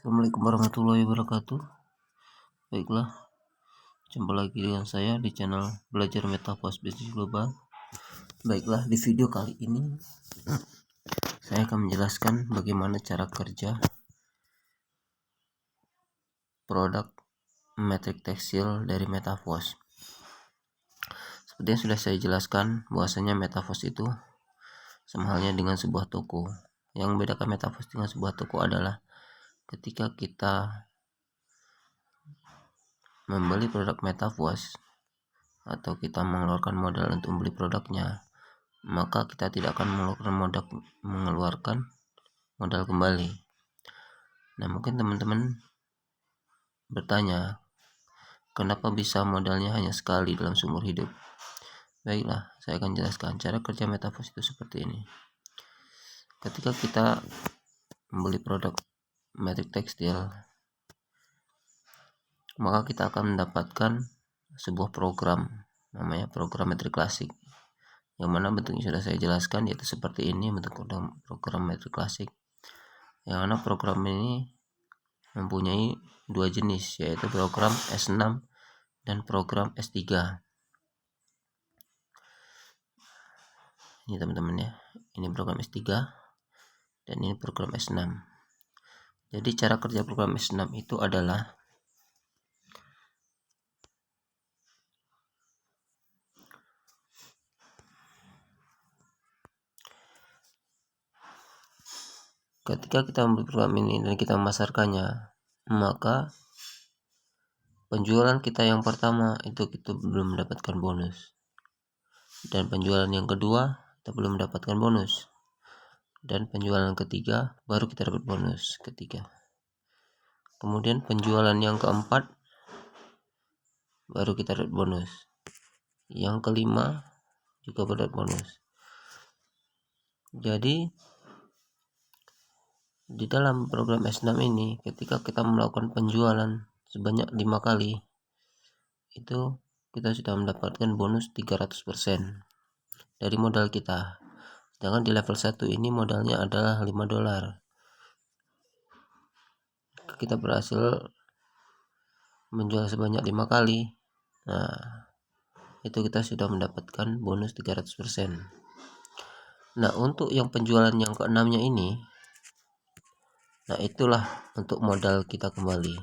Assalamualaikum warahmatullahi wabarakatuh. Baiklah, jumpa lagi dengan saya di channel Belajar Metaverse Bisnis Global. Baiklah, di video kali ini saya akan menjelaskan bagaimana cara kerja produk metrik tekstil dari Metaverse. Seperti yang sudah saya jelaskan, bahwasanya Metaverse itu sama halnya dengan sebuah toko. Yang membedakan Metaverse dengan sebuah toko adalah ketika kita membeli produk Metaverse atau kita mengeluarkan modal untuk membeli produknya, maka kita tidak akan mengeluarkan modal kembali. Nah, mungkin teman-teman bertanya, kenapa bisa modalnya hanya sekali dalam seumur hidup? Baiklah, saya akan jelaskan cara kerja Metaverse itu seperti ini. Ketika kita membeli produk metrik tekstil, maka kita akan mendapatkan sebuah program, namanya program metrik klasik, yang mana bentuknya sudah saya jelaskan, yaitu seperti ini bentuk program metrik klasik. Yang mana program ini mempunyai dua jenis, yaitu program S6 dan program S3. Ini teman-teman ya, ini program S3 dan ini program S6. Jadi cara kerja program S6 itu adalah ketika kita membeli program ini dan kita memasarkannya, maka penjualan kita yang pertama itu kita belum mendapatkan bonus, dan penjualan yang kedua kita belum mendapatkan bonus, dan penjualan ketiga baru kita dapat bonus ketiga. Kemudian penjualan yang keempat baru kita dapat bonus, yang kelima juga dapat bonus. Jadi di dalam program S6 ini, ketika kita melakukan penjualan sebanyak 5 kali, itu kita sudah mendapatkan bonus 300% dari modal kita. Sedangkan di level 1 ini modalnya adalah $5. Kita berhasil menjual sebanyak 5 kali. Nah, itu kita sudah mendapatkan bonus 300%. Nah, untuk yang penjualan yang keenamnya ini, nah itulah untuk modal kita kembali.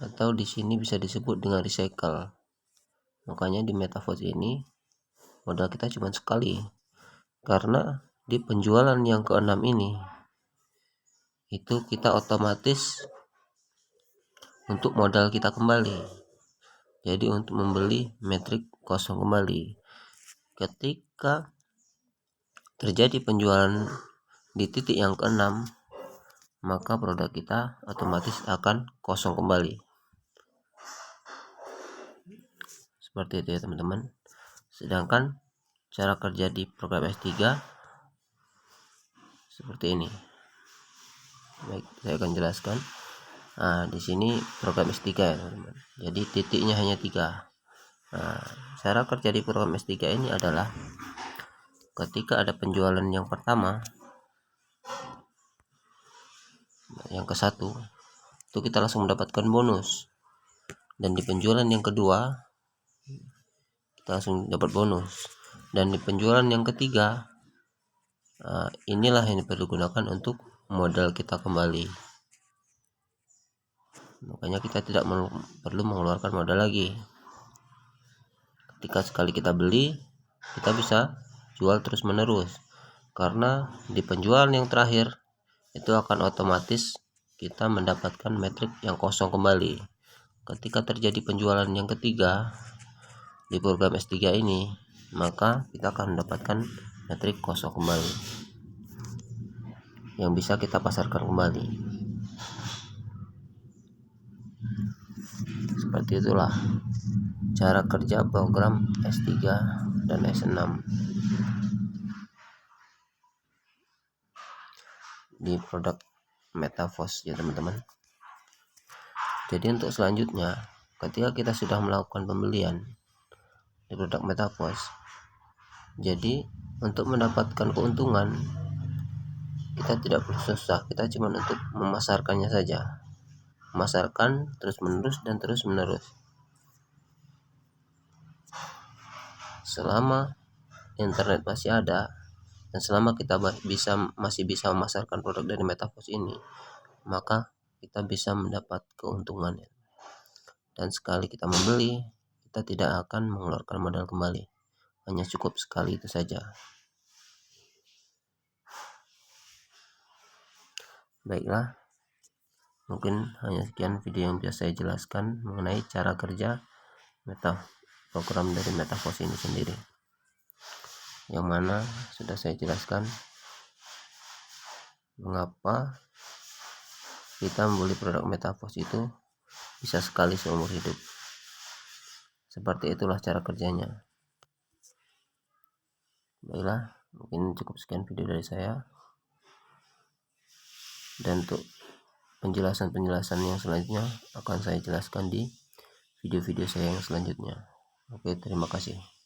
Atau di sini bisa disebut dengan recycle. Makanya di Metaverse ini modal kita cuma sekali, karena di penjualan yang keenam ini itu kita otomatis untuk modal kita kembali. Jadi untuk membeli metrik kosong kembali. Ketika terjadi penjualan di titik yang keenam, maka produk kita otomatis akan kosong kembali. Seperti itu ya teman-teman. Sedangkan cara kerja di program S3 seperti ini. Baik, saya akan jelaskan. Nah, di sini program S3 ya teman-teman. Jadi titiknya hanya 3. Nah, cara kerja di program S3 ini adalah ketika ada penjualan yang pertama, yang ke-1, itu kita langsung mendapatkan bonus. Dan di penjualan yang kedua kita langsung dapat bonus. Dan di penjualan yang ketiga, inilah yang dipergunakan untuk modal kita kembali. Makanya kita tidak perlu mengeluarkan modal lagi. Ketika sekali kita beli, kita bisa jual terus menerus, karena di penjualan yang terakhir itu akan otomatis kita mendapatkan metrik yang kosong kembali. Ketika terjadi penjualan yang ketiga di program S3 ini, maka kita akan mendapatkan metrik kosong kembali yang bisa kita pasarkan kembali. Seperti itulah cara kerja program S3 dan S6 di produk Metaverse ya teman-teman. Jadi untuk selanjutnya, ketika kita sudah melakukan pembelian di produk Metaverse, jadi untuk mendapatkan keuntungan kita tidak perlu susah, kita cuma untuk memasarkannya saja, memasarkan terus menerus dan terus menerus. Selama internet masih ada dan selama kita masih bisa memasarkan produk dari Metaverse ini, maka kita bisa mendapat keuntungan. Dan sekali kita membeli, kita tidak akan mengeluarkan modal kembali, hanya cukup sekali itu saja. Baiklah, mungkin hanya sekian video yang bisa saya jelaskan mengenai cara kerja program dari Metaverse ini sendiri, yang mana sudah saya jelaskan mengapa kita membeli produk Metaverse itu bisa sekali seumur hidup. Seperti itulah cara kerjanya. Baiklah, mungkin cukup sekian video dari saya. Dan untuk penjelasan-penjelasan yang selanjutnya akan saya jelaskan di video-video saya yang selanjutnya. Oke, terima kasih.